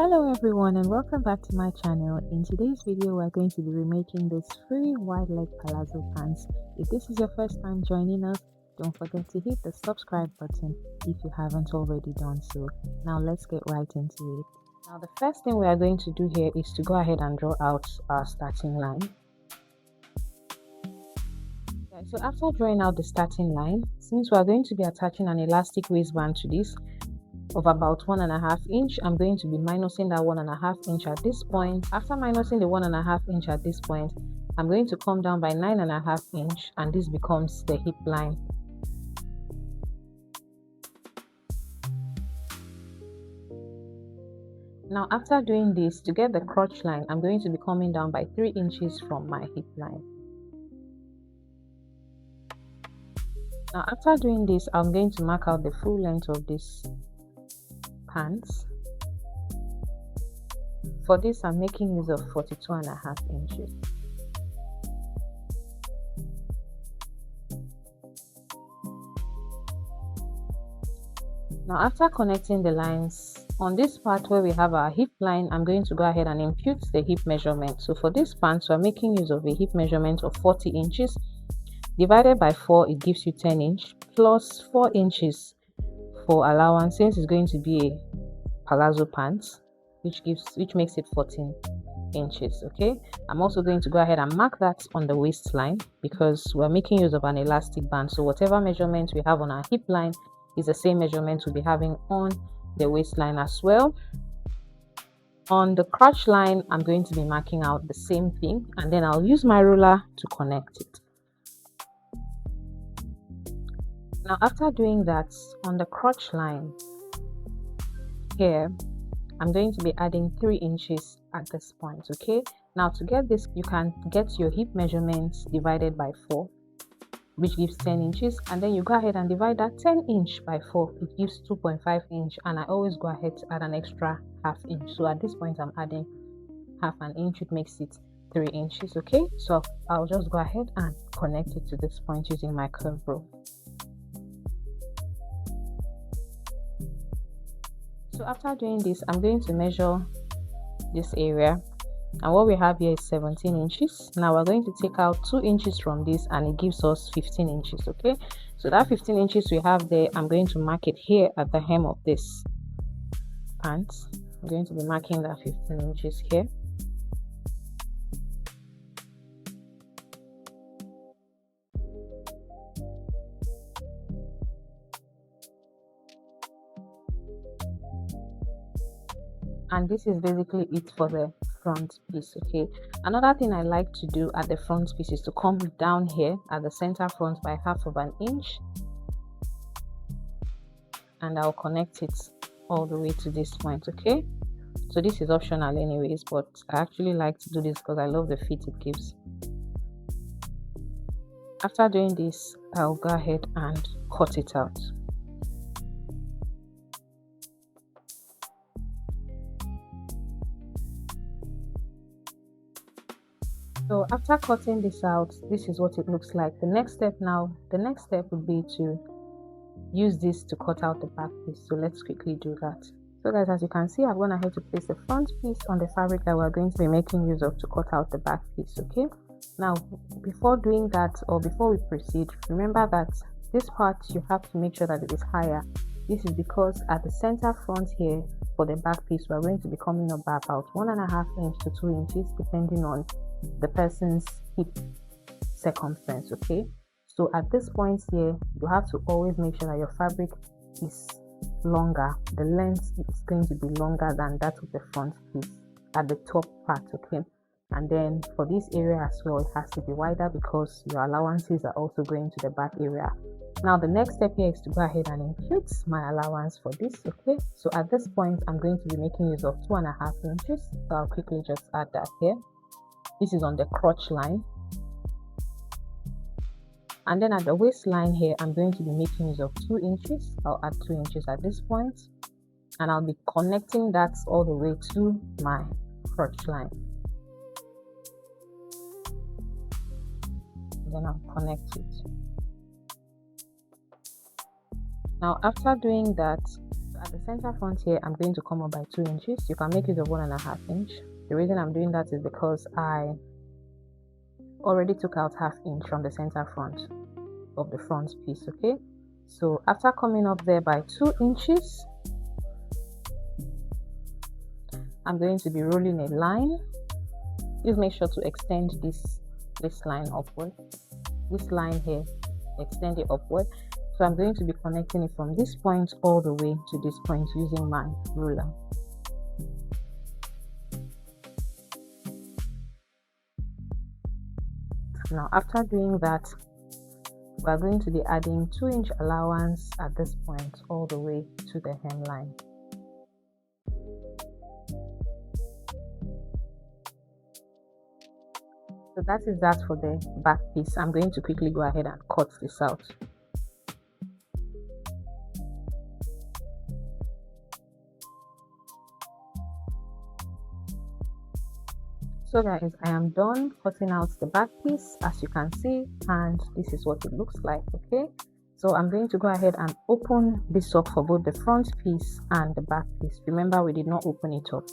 Hello everyone and welcome back to my channel. In today's video we're going to be remaking this free wide leg palazzo pants. If this is your first time joining us, don't forget to hit the subscribe button if you haven't already done so. Now let's get right into it. Now the first thing we are going to do here is to go ahead and draw out our starting line. So after drawing out the starting line, since we are going to be attaching an elastic waistband to this of about 1.5 inch, I'm going to be minusing that 1.5 inch at this point. After minusing the 1.5 inch at this point, I'm going to come down by 9.5 inch, and this becomes the hip line. Now after doing this, to get the crotch line, I'm going to be coming down by 3 inches from my hip line. Now after doing this, I'm going to mark out the full length of this pants. For this, I'm making use of 42.5 inches. Now after connecting the lines, on this part where we have our hip line, I'm going to go ahead and impute the hip measurement. So for this pants, we're making use of a hip measurement of 40 inches. Divided by 4, it gives you 10 inch plus 4 inches for allowance, since it's going to be a palazzo pants, which makes it 14 inches. Okay, I'm also going to go ahead and mark that on the waistline because we're making use of an elastic band, so whatever measurement we have on our hip line is the same measurement we'll be having on the waistline as well. On the crotch line, I'm going to be marking out the same thing, and then I'll use my ruler to connect it. Now after doing that, on the crotch line here, I'm going to be adding 3 inches at this point. Okay, now to get this, you can get your hip measurement divided by 4, which gives 10 inches, and then you go ahead and divide that 10 inch by 4, it gives 2.5 inch, and I always go ahead to add an extra ½ inch. So at this point I'm adding ½ an inch, which makes it 3 inches. Okay, so I'll just go ahead and connect it to this point using my curve rule. So after doing this, I'm going to measure this area, and what we have here is 17 inches. Now we're going to take out 2 inches from this, and it gives us 15 inches. Okay, so that 15 inches we have there, I'm going to mark it here at the hem of this pants. I'm going to be marking that 15 inches here. And this is basically it for the front piece. Okay, another thing I like to do at the front piece is to come down here at the center front by ½ an inch, and I'll connect it all the way to this point. Okay, so this is optional anyways, but I actually like to do this because I love the fit it gives. After doing this, I'll go ahead and cut it out. So after cutting this out, this is what it looks like. The next step would be to use this to cut out the back piece. So let's quickly do that. So guys, as you can see, I've gone ahead to place the front piece on the fabric that we're going to be making use of to cut out the back piece. Okay, now before doing that, or before we proceed, remember that this part you have to make sure that it is higher. This is because at the center front here for the back piece, we're going to be coming up by about 1.5 inch to 2 inches depending on the person's hip circumference. Okay, so at this point here, you have to always make sure that your fabric is longer. The length is going to be longer than that of the front piece at the top part. Okay, and then for this area as well, it has to be wider because your allowances are also going to the back area. Now the next step here is to go ahead and impute my allowance for this. Okay, so at this point I'm going to be making use of 2.5 inches, so I'll quickly just add that here. This is on the crotch line, and then at the waistline here, I'm going to be making use of 2 inches. I'll add 2 inches at this point, and I'll be connecting that all the way to my crotch line. And then I'll connect it. Now after doing that, At the center front here, I'm going to come up by 2 inches. You can make use of 1.5 inch. The reason I'm doing that is because I already took out 1/2 inch from the center front of the front piece. Okay, so after coming up there by 2 inches, I'm going to be rolling a line. Please make sure to extend this line upward. This line here, extend it upward. So I'm going to be connecting it from this point all the way to this point using my ruler. Now after doing that, we're going to be adding 2-inch allowance at this point all the way to the hemline. So that is that for the back piece. I'm going to quickly go ahead and cut this out. So guys, I am done cutting out the back piece, as you can see, and this is what it looks like. Okay, so I'm going to go ahead and open this up for both the front piece and the back piece. Remember, we did not open it up.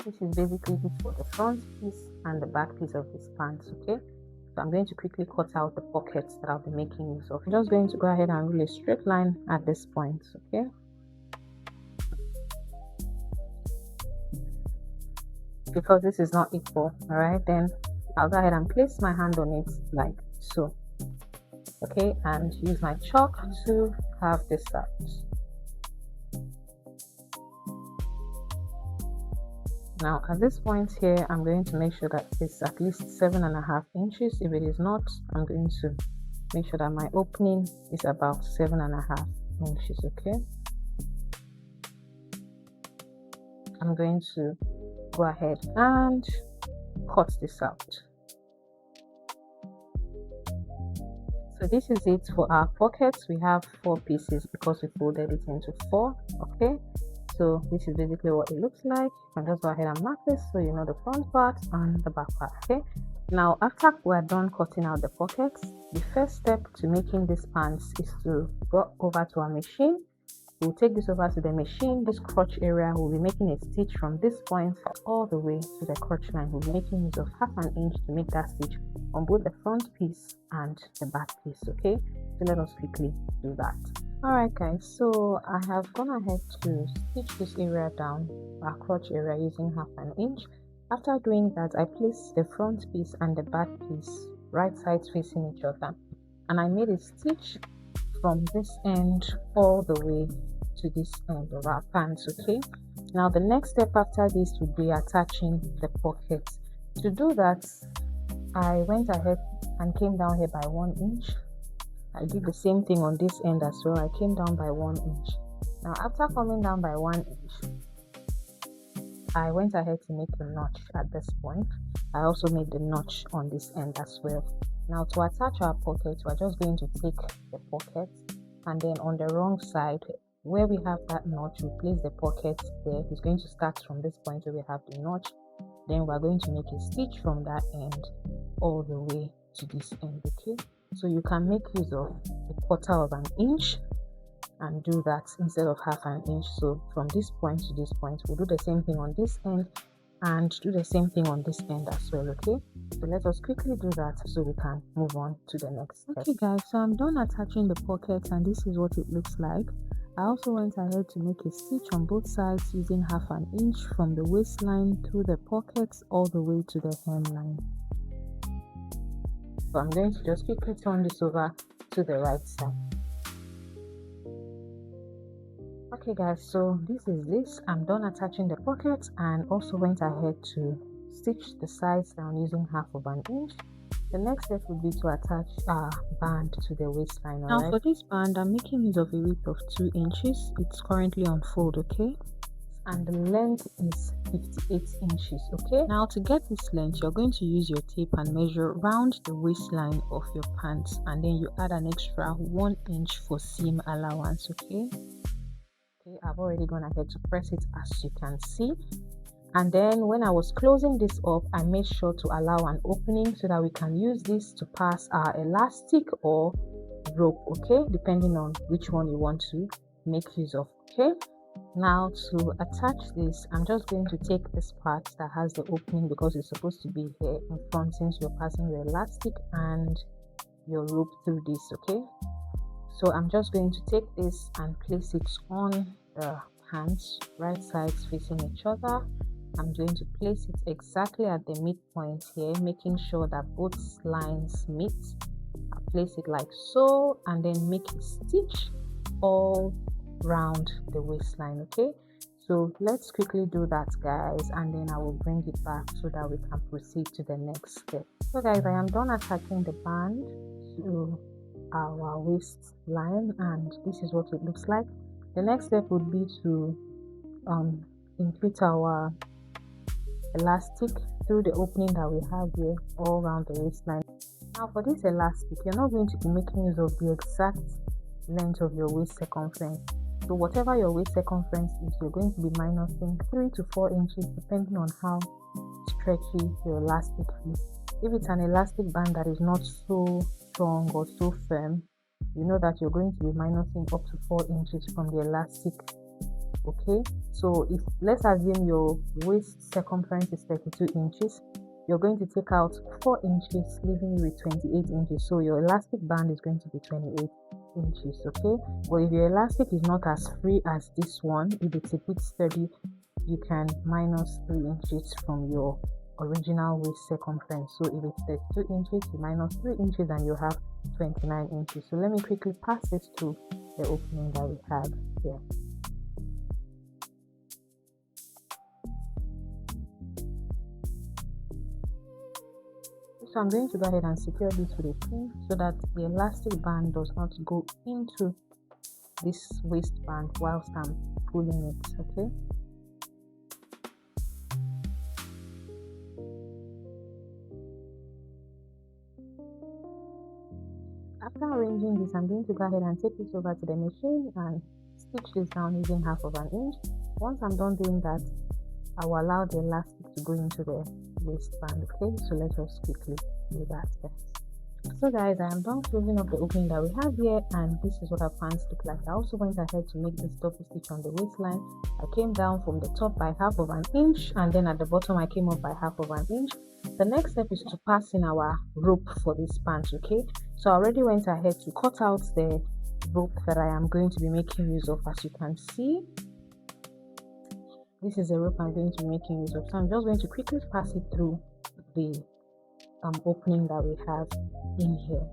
This is basically it for the front piece and the back piece of this pants. Okay, so I'm going to quickly cut out the pockets that I'll be making use of. I'm just going to go ahead and rule a straight line at this point. Okay, because this is not equal, all right, then I'll go ahead and place my hand on it like so. Okay, and use my chalk to carve this out. Now at this point here, I'm going to make sure that it's at least 7.5 inches. If it is not, I'm going to make sure that my opening is about 7.5 inches. Okay, I'm going to go ahead and cut this out. So this is it for our pockets. We have 4 pieces because we folded it into 4. Okay, so this is basically what it looks like. You can just go ahead and mark this so you know the front part and the back part. Okay, now after we're done cutting out the pockets, the first step to making this pants is to go over to our machine. We'll take this over to the machine. This crotch area, we'll be making a stitch from this point all the way to the crotch line. We'll be making use of 1/2 inch to make that stitch on both the front piece and the back piece. Okay, so let us quickly do that. Alright guys, so I have gone ahead to stitch this area down, our crotch area, using 1/2 inch. After doing that, I placed the front piece and the back piece right sides facing each other, and I made a stitch from this end all the way to this end of our pants. Okay, now the next step after this would be attaching the pockets. To do that, I went ahead and came down here by 1 inch. I did the same thing on this end as well. I came down by 1 inch. Now after coming down by 1 inch, I went ahead to make a notch at this point. I also made the notch on this end as well. Now to attach our pocket, we're just going to take the pocket, and then on the wrong side where we have that notch, we place the pocket there. It's going to start from this point where we have the notch. Then we're going to make a stitch from that end all the way to this end. Okay, so you can make use of 1/4 inch and do that instead of 1/2 inch. So from this point to this point, we'll do the same thing on this end and do the same thing on this end as well. Okay, so let us quickly do that so we can move on to the next step. Okay guys, so I'm done attaching the pocket, and this is what it looks like. I also went ahead to make a stitch on both sides using 1/2 inch from the waistline through the pockets all the way to the hemline. So I'm going to just quickly turn this over to the right side. Okay guys, so this is this. I'm done attaching the pockets and also went ahead to stitch the sides down using 1/2 inch. The next step would be to attach our band to the waistline. Now for this band, I'm making use of a width of 2 inches. It's currently on fold. Okay, and the length is 58 inches. Okay, now to get this length, you're going to use your tape and measure round the waistline of your pants, and then you add an extra 1 inch for seam allowance. Okay, I've already gone ahead to press it, as you can see, And then when I was closing this up, I made sure to allow an opening so that we can use this to pass our elastic or rope, okay, depending on which one you want to make use of. Okay, now to attach this, I'm just going to take this part that has the opening because it's supposed to be here in front, since you're passing your elastic and your rope through this. Okay, so I'm just going to take this and place it on the hands, right sides facing each other. I'm going to place it exactly at the midpoint here, making sure that both lines meet. I'll place it like so, and then make a stitch all round the waistline. Okay, so let's quickly do that, guys, and then I will bring it back so that we can proceed to the next step. So guys, I am done attaching the band to our waistline, and this is what it looks like. The next step would be to inflate our elastic through the opening that we have here all around the waistline. Now for this elastic, you're not going to be making use of the exact length of your waist circumference. So whatever your waist circumference is, you're going to be minusing 3 to 4 inches depending on how stretchy your elastic is. If it's an elastic band that is not so strong or so firm, you know that you're going to be minusing up to 4 inches from the elastic. Okay, so if let's assume your waist circumference is 32 inches, you're going to take out 4 inches, leaving you with 28 inches. So your elastic band is going to be 28 inches. Okay, but if your elastic is not as free as this one, if it's a bit sturdy, you can minus 3 inches from your original waist circumference. So if it's 32 inches, you minus 3 inches and you have 29 inches. So let me quickly pass this through the opening that we have here. So I'm going to go ahead and secure this with a pin so that the elastic band does not go into this waistband whilst I'm pulling it. Okay, after arranging this, I'm going to go ahead and take this over to the machine and stitch this down using 1/2 inch. Once I'm done doing that, I will allow the elastic to go into the waistband. Okay, so let us quickly do that, guys. So guys, I am done closing up the opening that we have here, and this is what our pants look like. I also went ahead to make this double stitch on the waistline. I came down from the top by 1/2 inch, and then at the bottom I came up by 1/2 inch. The next step is to pass in our rope for this pants. Okay, so I already went ahead to cut out the rope that I am going to be making use of. As you can see, this is the rope I'm going to be making use of. So I'm just going to quickly pass it through the opening that we have in here.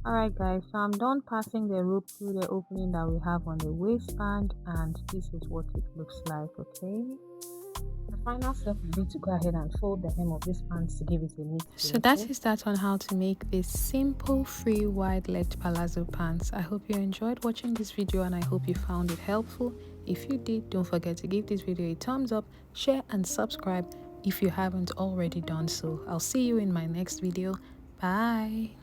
Alright guys, so I'm done passing the rope through the opening that we have on the waistband, and this is what it looks like. Okay, the final step will be to go ahead and fold the hem of this pants to give it a neat So that is that on how to make this simple free wide-legged palazzo pants. I hope you enjoyed watching this video and I hope you found it helpful. If you did, don't forget to give this video a thumbs up, share and subscribe if you haven't already done so. I'll see you in my next video. Bye.